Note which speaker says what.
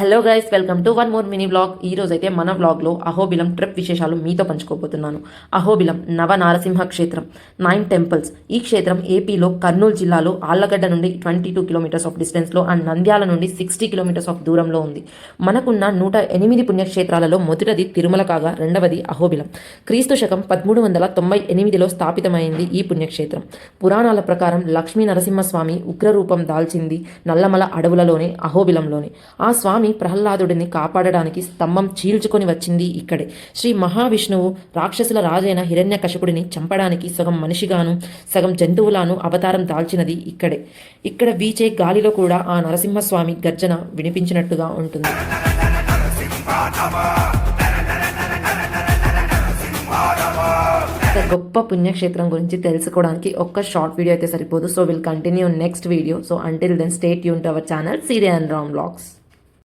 Speaker 1: Hello guys, welcome to one more mini blog. ఈ రోజు అయితే మన బ్లాగ్లో అహోబిలం ట్రిప్ విశేషాలు మీతో పంచుకోబోతున్నాను. అహోబిలం నవ నారసింహ క్షేత్రం, 9 టెంపుల్స్. ఈ క్షేత్రం ఏపీలో కర్నూలు జిల్లాలో ఆళ్లగడ్డ నుండి 22 కిలోమీటర్స్ ఆఫ్ డిస్టెన్స్లో అండ్ నంద్యాల నుండి 60 కిలోమీటర్స్ ఆఫ్ దూరంలో ఉంది. మనకున్న 108 పుణ్యక్షేత్రాలలో మొదటిది తిరుమల కాగా రెండవది అహోబిలం. క్రీస్తు శకం 1398లో స్థాపితమైంది ఈ పుణ్యక్షేత్రం. పురాణాల ప్రకారం లక్ష్మీ నరసింహస్వామి ఉగ్రరూపం దాల్చింది నల్లమల అడవులలోనే, అహోబిలంలోనే. ఆ స్వామి ప్రహ్లాదుడిని కాపాడడానికి స్తంభం చీల్చుకొని వచ్చింది ఇక్కడే. శ్రీ మహావిష్ణువు రాక్షసుల రాజైన హిరణ్యకశపుడిని చంపడానికి సగం మనిషిగాను సగం జంతువులాను అవతారం దాల్చినది ఇక్కడే. ఇక్కడ వీచే గాలిలో కూడా ఆ నరసింహస్వామి గర్జన వినిపించినట్టుగా ఉంటుంది. గొప్ప పుణ్యక్షేత్రం గురించి తెలుసుకోవడానికి ఒక్క షార్ట్ వీడియో అయితే సరిపోదు. So will continue next video. So until then stay tune to our channel Siri and Ram vlogs.